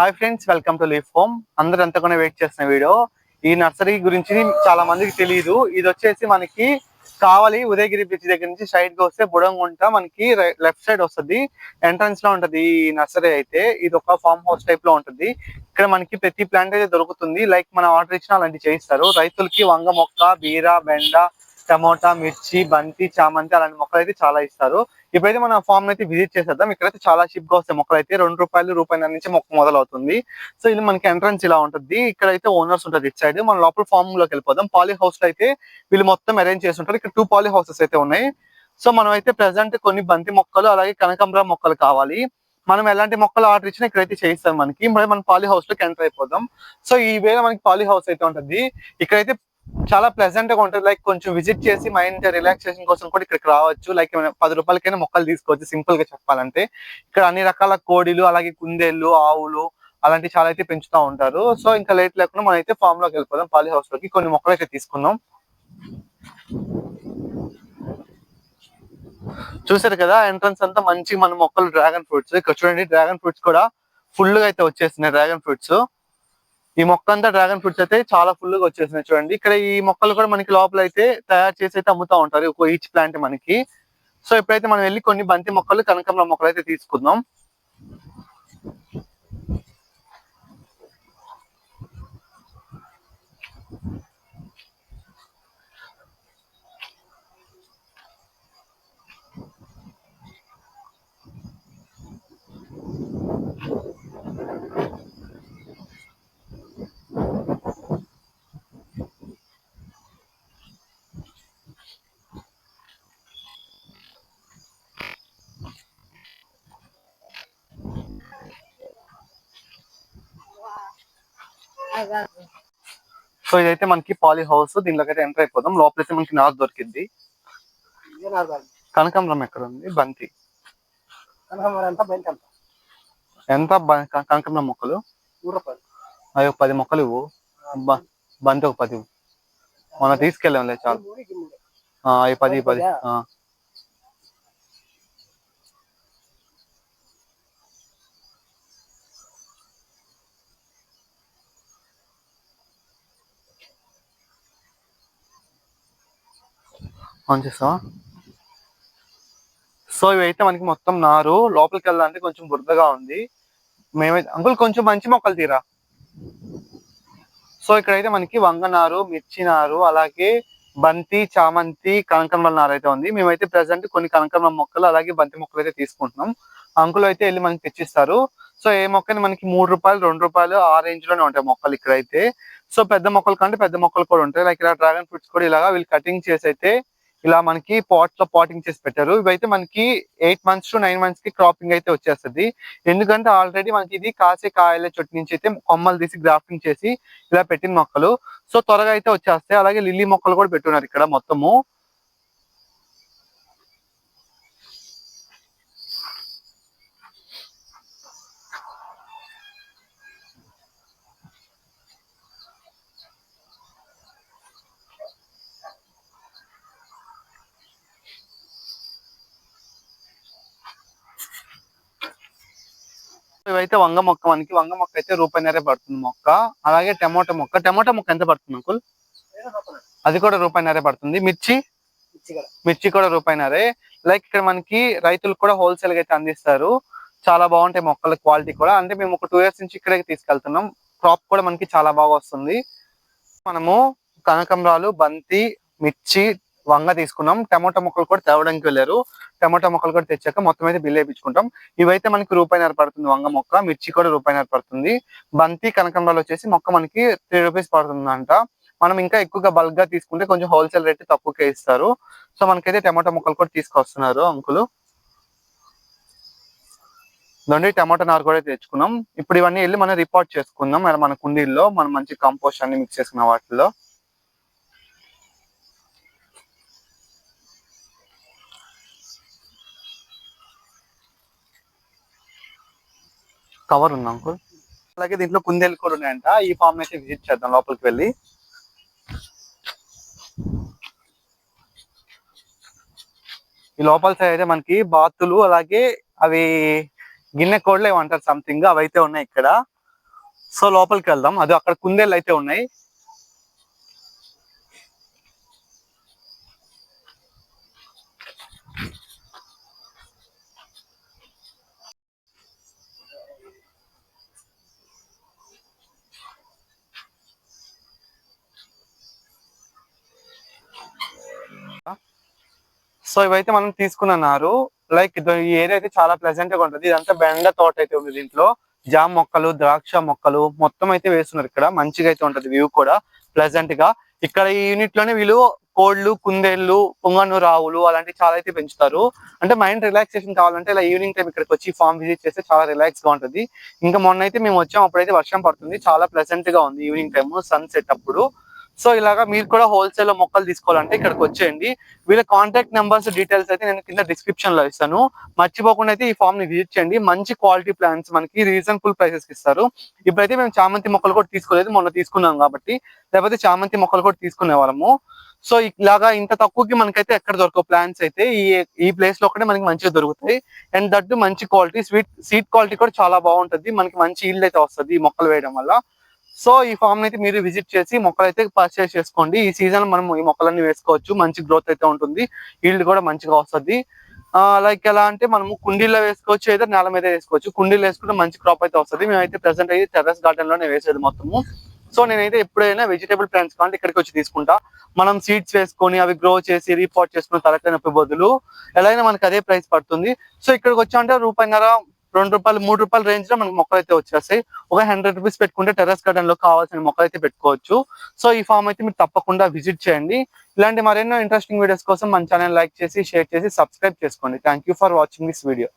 Hi friends, welcome to leaf home. అందరూ ఎంతగానో wait చేస్తున్న వీడియో. ఈ నర్సరీ గురించి చాలా మందికి తెలియదు. ఇది వచ్చేసి మనకి కావలి ఉదయగిరి బ్రిడ్జ్ దగ్గర నుంచి స్ట్రైట్ గా వస్తే బుడంగుంట మనకి లెఫ్ట్ సైడ్ వస్తుంది. ఎంట్రన్స్ లో ఉంటది ఈ నర్సరీ. అయితే ఇది ఒక ఫార్మ్ హౌస్ టైప్ లో ఉంటుంది. ఇక్కడ మనకి ప్రతి ప్లాంట్ అయితే దొరుకుతుంది. లైక్ మన ఆర్డర్ ఇచ్చిన అలాంటివి చేయిస్తారు. రైతులకి వంగ మొక్క, బీర, బెండ, టమోటా, మిర్చి, బంతి, చామంతి అలాంటి మొక్కలు అయితే చాలా ఇస్తారు. ఇప్పుడైతే మన ఫామ్ అయితే విజిట్ చేసేద్దాం. ఇక్కడైతే చాలా చీప్ గా వస్తాయి మొక్కలు అయితే. ₹2, రూపాయల నుంచి మొక్క మొదలవుతుంది. సో ఇది మనకి ఎంట్రన్స్ ఇలా ఉంటుంది. ఇక్కడైతే ఓనర్స్ ఉంటుంది ఇటు సైడ్. మన లోపల ఫామ్ లోకి వెళ్ళిపోదాం. పాలీ హౌస్ లో అయితే వీళ్ళు మొత్తం అరేంజ్ చేసి ఉంటారు. ఇక్కడ 2 పాలీ హౌసెస్ అయితే ఉన్నాయి. సో మనం అయితే ప్రెసెంట్ కొన్ని బంతి మొక్కలు అలాగే కనకాంబరం మొక్కలు కావాలి. మనం ఎలాంటి మొక్కలు ఆర్డర్ ఇచ్చినా ఇక్కడైతే చేయిస్తాం మనకి. మరి మనం పాలీ హౌస్ లోకి ఎంటర్ అయిపోదాం. సో ఈ వేళ మనకి పాలీ హౌస్ అయితే ఉంటుంది. ఇక్కడైతే చాలా ప్లెజెంట్ గా ఉంటుంది. లైక్ కొంచెం విజిట్ చేసి మైండ్ రిలాక్సేషన్ కోసం కూడా ఇక్కడికి రావచ్చు. లైక్ ₹10 మొక్కలు తీసుకోవచ్చు. సింపుల్ గా చెప్పాలంటే ఇక్కడ అన్ని రకాల కోడిలు అలాగే కుందేళ్లు, ఆవులు అలాంటి చాలా అయితే పెంచుతూ ఉంటారు. సో ఇంకా లేట్ లేకుండా మనం అయితే ఫామ్ లోకి వెళ్ళిపోదాం. పాలీ హౌస్ లోకి కొన్ని మొక్కలు అయితే తీసుకుందాం. చూసారు కదా, ఎంట్రన్స్ అంతా మంచి మన మొక్కలు డ్రాగన్ ఫ్రూట్స్. ఇక్కడ చూడండి, డ్రాగన్ ఫ్రూట్స్ కూడా ఫుల్ గా అయితే వచ్చేస్తున్నాయి. డ్రాగన్ ఫ్రూట్స్, ఈ మొక్క అంతా డ్రాగన్ ఫ్రూట్స్ అయితే చాలా ఫుల్ గా వచ్చేసినాయి. చూడండి, ఇక్కడ ఈ మొక్కలు కూడా మనకి లోపల అయితే తయారు చేసి అయితే అమ్ముతా ఉంటారు ఈచ్ ప్లాంట్ మనకి. సో ఇప్పుడైతే మనం వెళ్ళి కొన్ని బంతి మొక్కలు, కనకాంబరం మొక్కలు అయితే తీసుకుందాం. సో ఇదైతే మనకి పాలీ హౌస్. దీనిలోకి అయితే ఎంటర్ అయిపోదాం. లోపలైతే మనకి నార్ దొరికింది. కనకాంబరం ఎక్కడ ఉంది? బంతి ఎంత? కనకాంబరం మొక్కలు అవి 10 మొక్కలు ఇవ్వు. బంతి ఒక 10 మనం తీసుకెళ్ళాంలే, చాలు. అవి 10. చేస్తావా? సో ఇవైతే మనకి మొత్తం నారు. లోపలికి వెళ్ళాలంటే కొంచెం బురదగా ఉంది. మేమైతే అంకుల్ కొంచెం మంచి మొక్కలు తీరా. సో ఇక్కడైతే మనకి వంగ నారు, మిర్చి నారు అలాగే బంతి, చామంతి, కనకాంబరం నారు అయితే ఉంది. మేమైతే ప్రెసెంట్ కొన్ని కనకాంబరం మొక్కలు అలాగే బంతి మొక్కలు అయితే తీసుకుంటున్నాం. అంకుల్ అయితే వెళ్ళి మనకి తెచ్చిస్తారు. సో ఏ మొక్కని మనకి ₹3, ₹2 ఆ రేంజ్ లోనే ఉంటాయి మొక్కలు ఇక్కడైతే. సో పెద్ద మొక్కలు కంటే పెద్ద మొక్కలు కూడా ఉంటాయి. లైక్ ఇలా డ్రాగన్ ఫ్రూట్స్ కూడా ఇలాగా వీళ్ళు కటింగ్ చేసి అయితే ఇలా మనకి పాట్స్ లో పాటింగ్ చేసి పెట్టారు. ఇవైతే మనకి 8 months to 9 months కి క్రాపింగ్ అయితే వచ్చేస్తుంది. ఎందుకంటే ఆల్రెడీ మనకి ఇది కాసే కాయల చెట్టు నుంచి అయితే కొమ్మలు తీసి గ్రాఫ్టింగ్ చేసి ఇలా పెట్టిన మొక్కలు. సో త్వరగా అయితే వచ్చేస్తాయి. అలాగే లిల్లీ మొక్కలు కూడా పెట్టున్నారు ఇక్కడ మొత్తము. ఇవైతే వంగ మొక్క. మనకి వంగ మొక్క అయితే ₹1.5 పడుతుంది మొక్క. అలాగే టమోటా మొక్క ఎంత పడుతుంది అంకుల్? అది కూడా ₹1.5 పడుతుంది. మిర్చి కూడా ₹1.5. లైక్ ఇక్కడ మనకి రైతులు కూడా హోల్సేల్ గా అయితే అందిస్తారు. చాలా బాగుంటాయి మొక్కల క్వాలిటీ కూడా. అంటే మేము ఒక 2 years నుంచి ఇక్కడే తీసుకెళ్తున్నాం. క్రాప్ కూడా మనకి చాలా బాగా వస్తుంది. మనము కనకాంబరాలు, బంతి, మిర్చి, వంగ తీసుకున్నాం. టమోటా మొక్కలు కూడా తేవడానికి వెళ్ళారు. టమోటా మొక్కలు కూడా తెచ్చాక మొత్తం అయితే బిల్ వేయించుకుంటాం. ఇవైతే మనకి ₹1.5 పడుతుంది వంగ మొక్క. మిర్చి కూడా ₹1.5 పడుతుంది. బంతి, కనకాంబరాలు వచ్చేసి మొక్క మనకి ₹3 పడుతుందంట. మనం ఇంకా ఎక్కువగా బల్క్ గా తీసుకుంటే కొంచెం హోల్సేల్ రేట్ తక్కువకే ఇస్తారు. సో మనకైతే టమాటా మొక్కలు కూడా తీసుకొస్తున్నారు అంకులు. దాన్ని టమాటా నారు కూడా తెచ్చుకున్నాం. ఇప్పుడు ఇవన్నీ వెళ్ళి మనం రిపోర్ట్ చేసుకుందాం మన కుండీల్లో. మనం మంచి కంపోస్ట్ అన్ని మిక్స్ చేసుకున్న వాటిలో. కవర్ ఉంది అంకుల్. అలాగే దీంట్లో కుందేలు కూడా ఉన్నాయంట. ఈ ఫామ్ అయితే విజిట్ చేద్దాం లోపలికి వెళ్ళి. ఈ లోపల సైడ్ అయితే మనకి బాతులు అలాగే అవి గిన్నె కోడ్లు ఏమంటారు సంథింగ్, అవైతే ఉన్నాయి ఇక్కడ. సో లోపలికి వెళ్దాం. అది అక్కడ కుందేళ్ళు అయితే ఉన్నాయి. సో ఇవైతే మనం తీసుకున్నారు. లైక్ ఈ ఏరియా అయితే చాలా ప్లెజెంట్ గా ఉంటుంది. ఇదంతా బెండ తోట అయితే ఉంది. దీంట్లో జామ మొక్కలు, ద్రాక్ష మొక్కలు మొత్తం అయితే వేస్తున్నారు. ఇక్కడ మంచిగా అయితే ఉంటది వ్యూ కూడా ప్లెజెంట్ గా. ఇక్కడ ఈ యూనిట్ లోనే వీళ్ళు కోళ్లు, కుందేళ్లు, పొంగను రావులు అలాంటి చాలా అయితే పెంచుతారు. అంటే మైండ్ రిలాక్సేషన్ కావాలంటే ఇలా ఈవినింగ్ టైం ఇక్కడికి వచ్చి ఫామ్ విజిట్ చేస్తే చాలా రిలాక్స్ గా ఉంటది. ఇంకా మొన్న అయితే మేము వచ్చాం, అప్పుడైతే వర్షం పడుతుంది, చాలా ప్లెజెంట్ గా ఉంది ఈవినింగ్ టైమ్ సన్ సెట్ అప్పుడు. సో ఇలాగా మీరు కూడా హోల్సేల్ లో మొక్కలు తీసుకోవాలంటే ఇక్కడికి వచ్చేయండి. వీళ్ళ కాంటాక్ట్ నెంబర్స్ డీటెయిల్స్ అయితే నేను కింద డిస్క్రిప్షన్ లో ఇస్తాను. మర్చిపోకుండా అయితే ఈ ఫామ్ ని విజిట్ చేయండి. మంచి క్వాలిటీ ప్లాంట్స్ మనకి రీజనబుల్ ప్రైసెస్ కి ఇస్తారు. ఇప్పుడైతే మేము చామంతి మొక్కలు కూడా తీసుకోలేదు, మొన్న తీసుకున్నాం కాబట్టి, లేకపోతే చామంతి మొక్కలు కూడా తీసుకునే వాళ్ళము. సో ఇలాగా ఇంత తక్కువకి మనకైతే ఎక్కడ దొరకవు ప్లాంట్స్ అయితే ఈ ప్లేస్ లో ఒకటే మనకి మంచిగా దొరుకుతాయి. అండ్ దట్టు మంచి క్వాలిటీ, సీడ్ క్వాలిటీ కూడా చాలా బాగుంటుంది. మనకి మంచి ఈల్డ్ అయితే వస్తుంది ఈ మొక్కలు వేయడం వల్ల. సో ఈ ఫామ్ అయితే మీరు విజిట్ చేసి మొక్కలు అయితే పర్చేస్ చేసుకోండి. ఈ సీజన్ మనం ఈ మొక్కలన్నీ వేసుకోవచ్చు. మంచి గ్రోత్ అయితే ఉంటుంది, ఈల్డ్ కూడా మంచిగా వస్తుంది. లైక్ ఎలా అంటే మనము కుండీల్లో వేసుకోవచ్చు, ఏదో నేల మీద వేసుకోవచ్చు. కుండీలు వేసుకుంటే మంచి క్రాప్ అయితే వస్తుంది. మేమైతే ప్రెసెంట్ అయితే టెర్రస్ గార్డెన్ లోనే వేసేది మొత్తము. సో నేనైతే ఎప్పుడైనా వెజిటేబుల్ ప్లాంట్స్ కావాలంటే ఇక్కడికి వచ్చి తీసుకుంటా. మనం సీడ్స్ వేసుకొని అవి గ్రో చేసి రీపాట్ చేసుకుని తలకాయ నొప్పి బదులు ఎలా అయినా మనకి అదే ప్రైస్ పడుతుంది. సో ఇక్కడికి వచ్చా అంటే రూపాయిన్నర, ₹2, ₹3 రేంజ్ లో మనకు మొక్కలు అయితే వచ్చేస్తాయి. ఒక ₹100 పెట్టుకుంటే టెర్రస్ గార్డెన్ లో కావాల్సిన మొక్కలు అయితే పెట్టుకోవచ్చు. సో ఈ ఫామ్ అయితే మీరు తప్పకుండా విజిట్ చేయండి. ఇలాంటి మరెన్నో ఇంట్రెస్టింగ్ వీడియోస్ కోసం మన ఛానల్ లైక్ చేసి, షేర్ చేసి, సబ్స్క్రైబ్ చేసుకోండి. Thank you for watching this video.